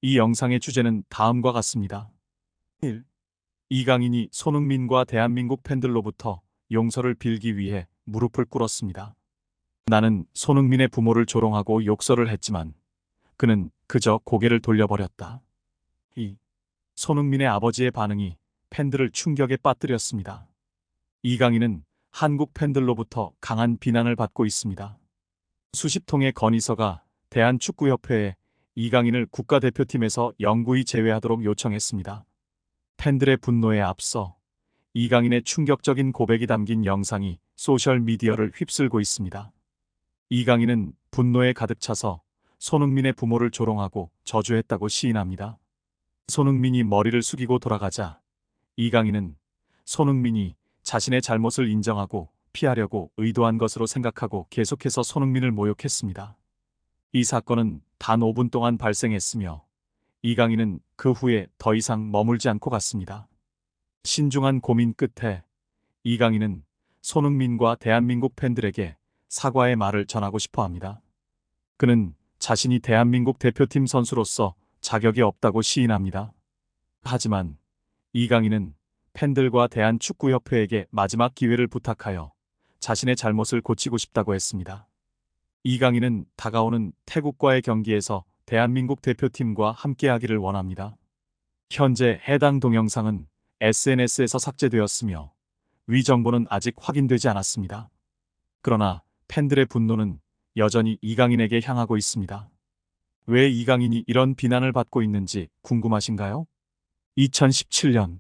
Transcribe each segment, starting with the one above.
이 영상의 주제는 다음과 같습니다. 1. 이강인이 손흥민과 대한민국 팬들로부터 용서를 빌기 위해 무릎을 꿇었습니다. 나는 손흥민의 부모를 조롱하고 욕설을 했지만 그는 그저 고개를 돌려버렸다. 2. 손흥민의 아버지의 반응이 팬들을 충격에 빠뜨렸습니다. 이강인은 한국 팬들로부터 강한 비난을 받고 있습니다. 수십 통의 건의서가 대한축구협회에 이강인을 국가대표팀에서 영구히 제외하도록 요청했습니다. 팬들의 분노에 앞서 이강인의 충격적인 고백이 담긴 영상이 소셜미디어를 휩쓸고 있습니다. 이강인은 분노에 가득 차서 손흥민의 부모를 조롱하고 저주했다고 시인합니다. 손흥민이 머리를 숙이고 돌아가자 이강인은 손흥민이 자신의 잘못을 인정하고 피하려고 의도한 것으로 생각하고 계속해서 손흥민을 모욕했습니다. 이 사건은 단 5분 동안 발생했으며 이강인은 그 후에 더 이상 머물지 않고 갔습니다. 신중한 고민 끝에 이강인은 손흥민과 대한민국 팬들에게 사과의 말을 전하고 싶어 합니다. 그는 자신이 대한민국 대표팀 선수로서 자격이 없다고 시인합니다. 하지만 이강인은 팬들과 대한축구협회에게 마지막 기회를 부탁하여 자신의 잘못을 고치고 싶다고 했습니다. 이강인은 다가오는 태국과의 경기에서 대한민국 대표팀과 함께하기를 원합니다. 현재 해당 동영상은 SNS에서 삭제되었으며 위 정보는 아직 확인되지 않았습니다. 그러나 팬들의 분노는 여전히 이강인에게 향하고 있습니다. 왜 이강인이 이런 비난을 받고 있는지 궁금하신가요? 2017년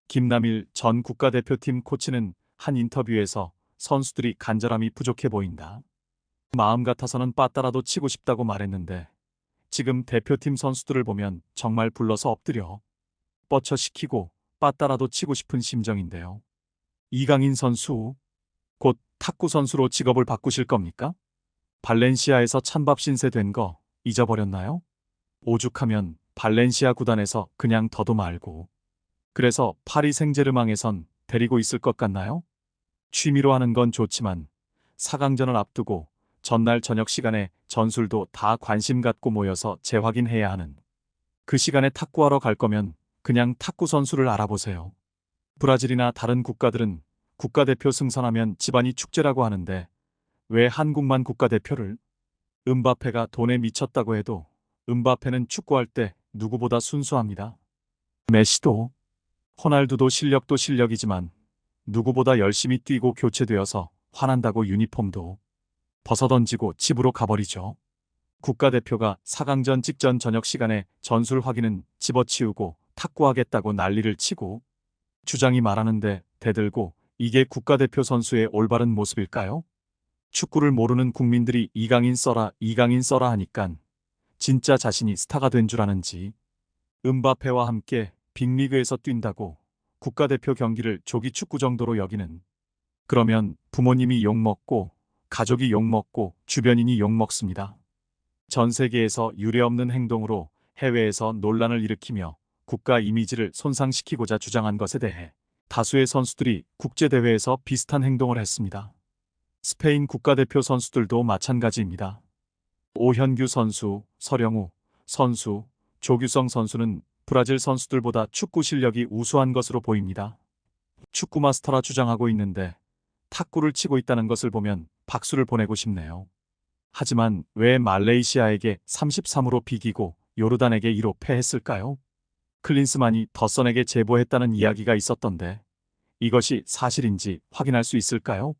김남일 전 국가대표팀 코치는 한 인터뷰에서 선수들이 간절함이 부족해 보인다. 마음 같아서는 빠따라도 치고 싶다고 말했는데 지금 대표팀 선수들을 보면 정말 불러서 엎드려 뻗쳐시키고 빠따라도 치고 싶은 심정인데요. 이강인 선수, 곧 탁구 선수로 직업을 바꾸실 겁니까? 발렌시아에서 찬밥 신세 된 거 잊어버렸나요? 오죽하면 발렌시아 구단에서 그냥 둬도 말고 그래서 파리 생제르맹에선 데리고 있을 것 같나요? 취미로 하는 건 좋지만 4강전을 앞두고 전날 저녁 시간에 전술도 다 관심 갖고 모여서 재확인해야 하는 그 시간에 탁구하러 갈 거면 그냥 탁구 선수를 알아보세요. 브라질이나 다른 국가들은 국가대표 승선하면 집안이 축제라고 하는데 왜 한국만 국가대표를? 음바페가 돈에 미쳤다고 해도 음바페는 축구할 때 누구보다 순수합니다. 메시도, 호날두도 실력도 실력이지만 누구보다 열심히 뛰고 교체되어서 화난다고 유니폼도 벗어던지고 집으로 가버리죠. 국가대표가 4강전 직전 저녁 시간에 전술 확인은 집어치우고 탁구하겠다고 난리를 치고 주장이 말하는데 대들고 이게 국가대표 선수의 올바른 모습일까요? 축구를 모르는 국민들이 이강인 써라 하니깐 진짜 자신이 스타가 된 줄 아는지 음바페와 함께 빅리그에서 뛴다고 국가대표 경기를 조기 축구 정도로 여기는 그러면 부모님이 욕먹고 가족이 욕먹고 주변인이 욕먹습니다. 전 세계에서 유례없는 행동으로 해외에서 논란을 일으키며 국가 이미지를 손상시키고자 주장한 것에 대해 다수의 선수들이 국제대회에서 비슷한 행동을 했습니다. 스페인 국가대표 선수들도 마찬가지입니다. 오현규 선수, 서령우 선수, 조규성 선수는 브라질 선수들보다 축구 실력이 우수한 것으로 보입니다. 축구 마스터라 주장하고 있는데 탁구를 치고 있다는 것을 보면 박수를 보내고 싶네요. 하지만 왜 말레이시아에게 33으로 비기고 요르단에게 2로 패했을까요? 클린스만이 더선에게 제보했다는 이야기가 있었던데 이것이 사실인지 확인할 수 있을까요?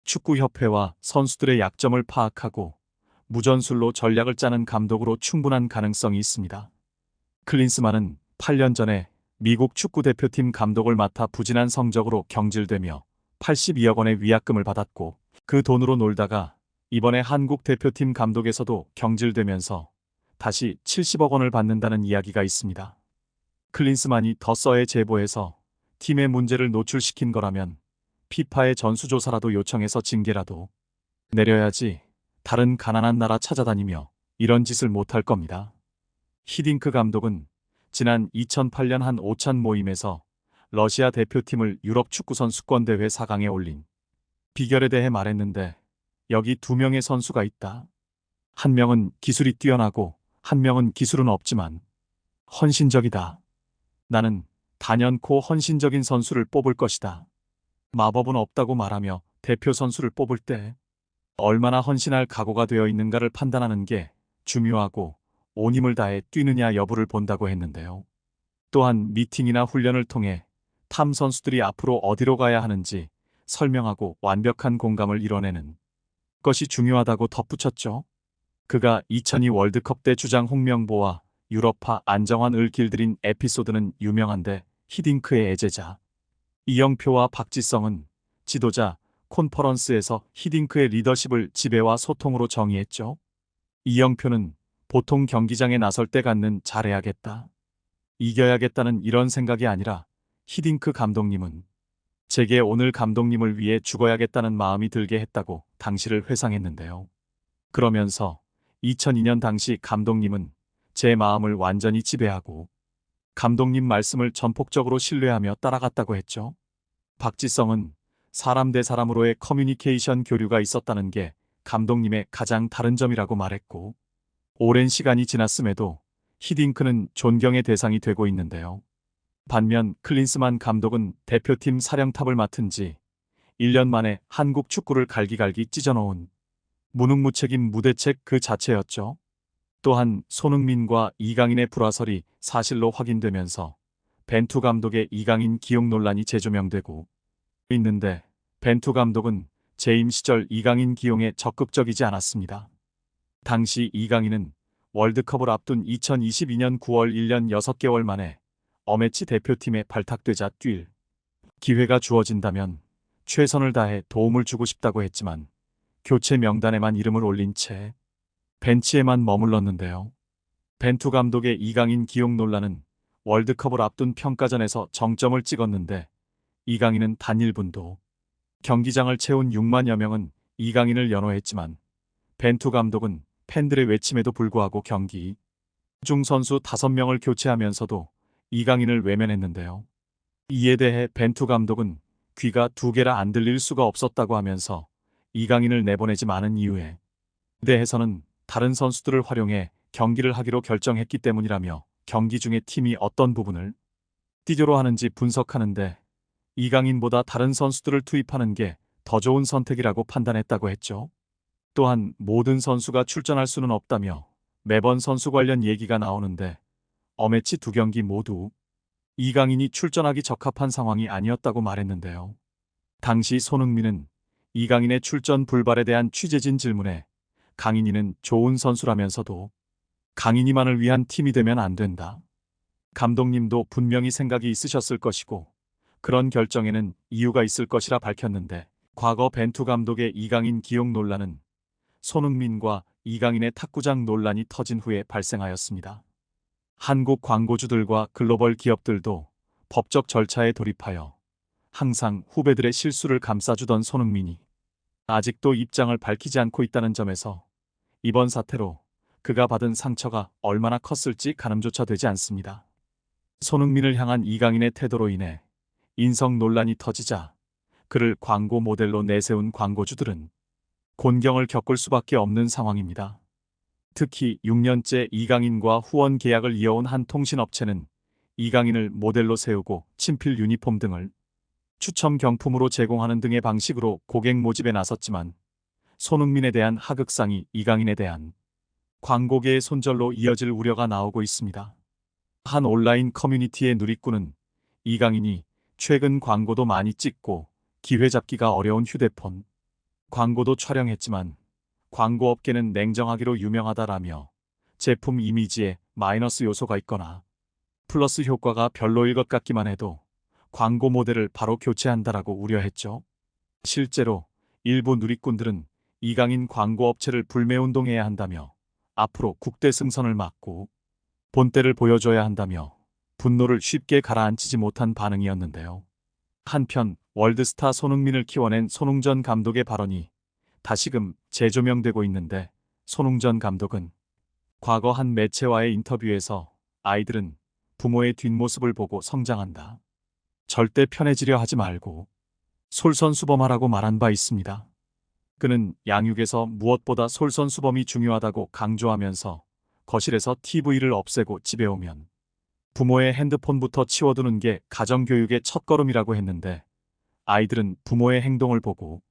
축구협회와 선수들의 약점을 파악하고 무전술로 전략을 짜는 감독으로 충분한 가능성이 있습니다. 클린스만은 8년 전에 미국 축구대표팀 감독을 맡아 부진한 성적으로 경질되며 82억 원의 위약금을 받았고 그 돈으로 놀다가 이번에 한국 대표팀 감독에서도 경질되면서 다시 70억 원을 받는다는 이야기가 있습니다. 클린스만이 더서에 제보해서 팀의 문제를 노출시킨 거라면 피파의 전수조사라도 요청해서 징계라도 내려야지 다른 가난한 나라 찾아다니며 이런 짓을 못할 겁니다. 히딩크 감독은 지난 2008년 한 오찬 모임에서 러시아 대표팀을 유럽 축구 선수권대회 4강에 올린 비결에 대해 말했는데 여기 2명의 선수가 있다. 한 명은 기술이 뛰어나고 한 명은 기술은 없지만 헌신적이다. 나는 단연코 헌신적인 선수를 뽑을 것이다. 마법은 없다고 말하며 대표 선수를 뽑을 때 얼마나 헌신할 각오가 되어 있는가를 판단하는 게 중요하고 온 힘을 다해 뛰느냐 여부를 본다고 했는데요. 또한 미팅이나 훈련을 통해 탐 선수들이 앞으로 어디로 가야 하는지 설명하고 완벽한 공감을 이뤄내는 것이 중요하다고 덧붙였죠. 그가 2002 월드컵 때 주장 홍명보와 유럽파 안정환을 길들인 에피소드는 유명한데 히딩크의 애제자 이영표와 박지성은 지도자 콘퍼런스에서 히딩크의 리더십을 지배와 소통으로 정의했죠. 이영표는 보통 경기장에 나설 때 갖는 잘해야겠다, 이겨야겠다는 이런 생각이 아니라 히딩크 감독님은 제게 오늘 감독님을 위해 죽어야겠다는 마음이 들게 했다고 당시를 회상했는데요. 그러면서 2002년 당시 감독님은 제 마음을 완전히 지배하고 감독님 말씀을 전폭적으로 신뢰하며 따라갔다고 했죠. 박지성은 사람 대 사람으로의 커뮤니케이션 교류가 있었다는 게 감독님의 가장 다른 점이라고 말했고, 오랜 시간이 지났음에도 히딩크는 존경의 대상이 되고 있는데요. 반면 클린스만 감독은 대표팀 사령탑을 맡은 지 1년 만에 한국 축구를 갈기갈기 찢어놓은 무능무책임 무대책 그 자체였죠. 또한 손흥민과 이강인의 불화설이 사실로 확인되면서 벤투 감독의 이강인 기용 논란이 재조명되고 있는데, 벤투 감독은 재임 시절 이강인 기용에 적극적이지 않았습니다. 당시 이강인은 월드컵을 앞둔 2022년 9월 1년 6개월 만에 어매치 대표팀에 발탁되자 뛸 기회가 주어진다면 최선을 다해 도움을 주고 싶다고 했지만 교체 명단에만 이름을 올린 채 벤치에만 머물렀는데요. 벤투 감독의 이강인 기용 논란은 월드컵을 앞둔 평가전에서 정점을 찍었는데, 이강인은 단 1분도 경기장을 채운 6만여 명은 이강인을 연호했지만 벤투 감독은 팬들의 외침에도 불구하고 경기 중 선수 5명을 교체하면서도 이강인을 외면했는데요. 이에 대해 벤투 감독은 귀가 2개라 안 들릴 수가 없었다고 하면서 이강인을 내보내지 않은 이유에 대해서는 다른 선수들을 활용해 경기를 하기로 결정했기 때문이라며 경기 중에 팀이 어떤 부분을 띠조로 하는지 분석하는데 이강인보다 다른 선수들을 투입하는 게 더 좋은 선택이라고 판단했다고 했죠. 또한 모든 선수가 출전할 수는 없다며 매번 선수 관련 얘기가 나오는데 어매치 2경기 모두 이강인이 출전하기 적합한 상황이 아니었다고 말했는데요. 당시 손흥민은 이강인의 출전 불발에 대한 취재진 질문에 강인이는 좋은 선수라면서도 강인이만을 위한 팀이 되면 안 된다, 감독님도 분명히 생각이 있으셨을 것이고 그런 결정에는 이유가 있을 것이라 밝혔는데, 과거 벤투 감독의 이강인 기용 논란은 손흥민과 이강인의 탁구장 논란이 터진 후에 발생하였습니다. 한국 광고주들과 글로벌 기업들도 법적 절차에 돌입하여 항상 후배들의 실수를 감싸주던 손흥민이 아직도 입장을 밝히지 않고 있다는 점에서 이번 사태로 그가 받은 상처가 얼마나 컸을지 가늠조차 되지 않습니다. 손흥민을 향한 이강인의 태도로 인해 인성 논란이 터지자 그를 광고 모델로 내세운 광고주들은 곤경을 겪을 수밖에 없는 상황입니다. 특히 6년째 이강인과 후원 계약을 이어온 한 통신업체는 이강인을 모델로 세우고 친필 유니폼 등을 추첨 경품으로 제공하는 등의 방식으로 고객 모집에 나섰지만 손흥민에 대한 하극상이 이강인에 대한 광고계의 손절로 이어질 우려가 나오고 있습니다. 한 온라인 커뮤니티의 누리꾼은 이강인이 최근 광고도 많이 찍고 기회 잡기가 어려운 휴대폰 광고도 촬영했지만 광고업계는 냉정하기로 유명하다라며 제품 이미지에 마이너스 요소가 있거나 플러스 효과가 별로일 것 같기만 해도 광고 모델을 바로 교체한다라고 우려했죠. 실제로 일부 누리꾼들은 이강인 광고업체를 불매운동해야 한다며 앞으로 국대 승선을 막고 본때를 보여줘야 한다며 분노를 쉽게 가라앉히지 못한 반응이었는데요. 한편 월드스타 손흥민을 키워낸 손흥전 감독의 발언이 다시금 재조명되고 있는데, 손흥전 감독은 과거 한 매체와의 인터뷰에서 아이들은 부모의 뒷모습을 보고 성장한다, 절대 편해지려 하지 말고 솔선수범하라고 말한 바 있습니다. 그는 양육에서 무엇보다 솔선수범이 중요하다고 강조하면서 거실에서 TV를 없애고 집에 오면 부모의 핸드폰부터 치워두는 게 가정교육의 첫걸음이라고 했는데 아이들은 부모의 행동을 보고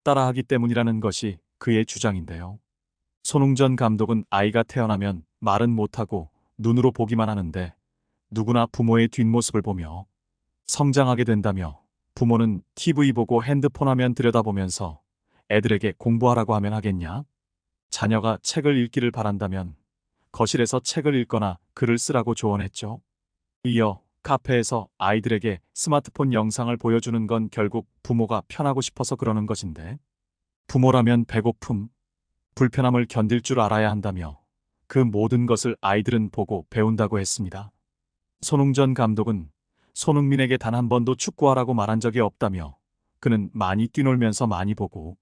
따라하기 때문이라는 것이 그의 주장인데요. 손흥전 감독은 아이가 태어나면 말은 못하고 눈으로 보기만 하는데 누구나 부모의 뒷모습을 보며 성장하게 된다며 부모는 TV 보고 핸드폰 화면 들여다보면서 애들에게 공부하라고 하면 하겠냐? 자녀가 책을 읽기를 바란다면 거실에서 책을 읽거나 글을 쓰라고 조언했죠. 이어 카페에서 아이들에게 스마트폰 영상을 보여주는 건 결국 부모가 편하고 싶어서 그러는 것인데 부모라면 배고픔, 불편함을 견딜 줄 알아야 한다며 그 모든 것을 아이들은 보고 배운다고 했습니다. 손흥전 감독은 손흥민에게 단 한 번도 축구하라고 말한 적이 없다며 그는 많이 뛰놀면서 많이 보고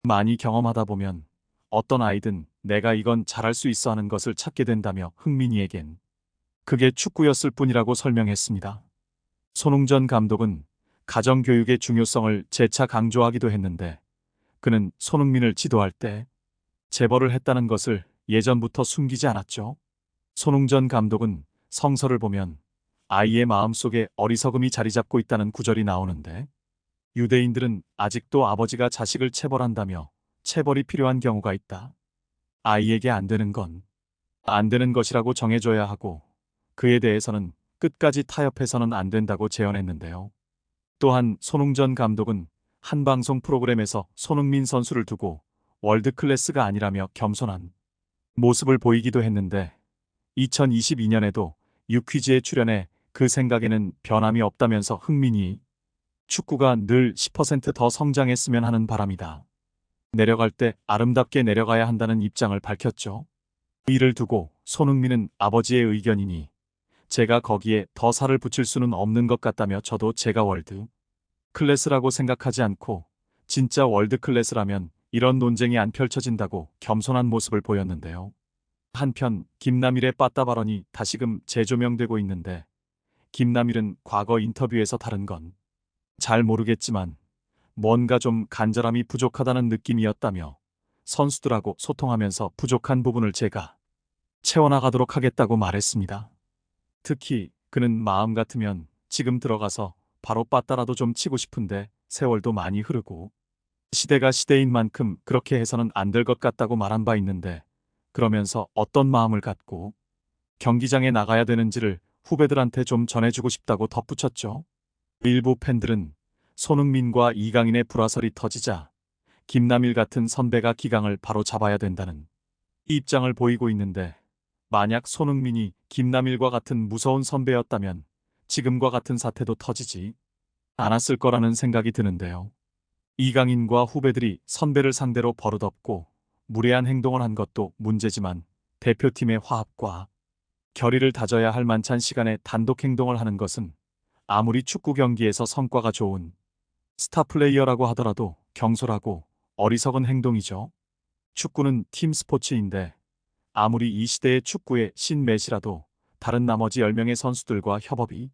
많이 경험하다 보면 어떤 아이든 내가 이건 잘할 수 있어 하는 것을 찾게 된다며 흥민이에겐 그게 축구였을 뿐이라고 설명했습니다. 손흥전 감독은 가정교육의 중요성을 재차 강조하기도 했는데 그는 손흥민을 지도할 때 재벌을 했다는 것을 예전부터 숨기지 않았죠. 손흥전 감독은 성서를 보면 아이의 마음속에 어리석음이 자리 잡고 있다는 구절이 나오는데 유대인들은 아직도 아버지가 자식을 체벌한다며 체벌이 필요한 경우가 있다. 아이에게 안 되는 건 안 되는 것이라고 정해줘야 하고 그에 대해서는 끝까지 타협해서는 안 된다고 제언했는데요. 또한 손흥전 감독은 한 방송 프로그램에서 손흥민 선수를 두고 월드클래스가 아니라며 겸손한 모습을 보이기도 했는데 2022년에도 유퀴즈에 출연해 그 생각에는 변함이 없다면서 흥민이 축구가 늘 10%더 성장했으면 하는 바람이다. 내려갈 때 아름답게 내려가야 한다는 입장을 밝혔죠. 이를 두고 손흥민은 아버지의 의견이니 제가 거기에 더 살을 붙일 수는 없는 것 같다며 저도 제가 월드 클래스라고 생각하지 않고 진짜 월드 클래스라면 이런 논쟁이 안 펼쳐진다고 겸손한 모습을 보였는데요. 한편 김남일의 빠따 발언이 다시금 재조명되고 있는데 김남일은 과거 인터뷰에서 다른 건 잘 모르겠지만 뭔가 좀 간절함이 부족하다는 느낌이었다며 선수들하고 소통하면서 부족한 부분을 제가 채워나가도록 하겠다고 말했습니다. 특히 그는 마음 같으면 지금 들어가서 바로 빠따라도 좀 치고 싶은데 세월도 많이 흐르고 시대가 시대인 만큼 그렇게 해서는 안 될 것 같다고 말한 바 있는데 그러면서 어떤 마음을 갖고 경기장에 나가야 되는지를 후배들한테 좀 전해주고 싶다고 덧붙였죠. 일부 팬들은 손흥민과 이강인의 불화설이 터지자 김남일 같은 선배가 기강을 바로 잡아야 된다는 입장을 보이고 있는데 만약 손흥민이 김남일과 같은 무서운 선배였다면 지금과 같은 사태도 터지지 않았을 거라는 생각이 드는데요. 이강인과 후배들이 선배를 상대로 버릇없고 무례한 행동을 한 것도 문제지만 대표팀의 화합과 결의를 다져야 할 만찬 시간에 단독 행동을 하는 것은 아무리 축구 경기에서 성과가 좋은 스타 플레이어라고 하더라도 경솔하고 어리석은 행동이죠. 축구는 팀 스포츠인데 아무리 이 시대의 축구의 신 메시라도 다른 나머지 10명의 선수들과 협업이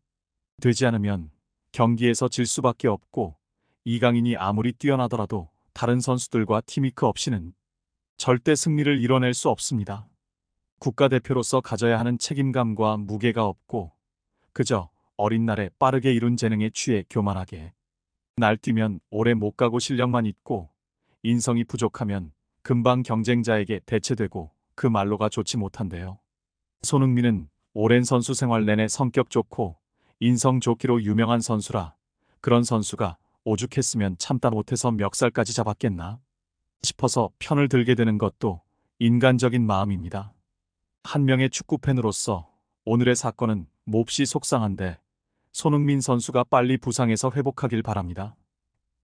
되지 않으면 경기에서 질 수밖에 없고 이강인이 아무리 뛰어나더라도 다른 선수들과 팀워크 없이는 절대 승리를 이뤄낼 수 없습니다. 국가대표로서 가져야 하는 책임감과 무게가 없고 그저 어린 날에 빠르게 이룬 재능에 취해 교만하게 날뛰면 오래 못 가고 실력만 있고 인성이 부족하면 금방 경쟁자에게 대체되고 그 말로가 좋지 못한데요. 손흥민은 오랜 선수 생활 내내 성격 좋고 인성 좋기로 유명한 선수라 그런 선수가 오죽했으면 참다 못해서 멱살까지 잡았겠나 싶어서 편을 들게 되는 것도 인간적인 마음입니다. 한 명의 축구팬으로서 오늘의 사건은 몹시 속상한데 손흥민 선수가 빨리 부상에서 회복하길 바랍니다.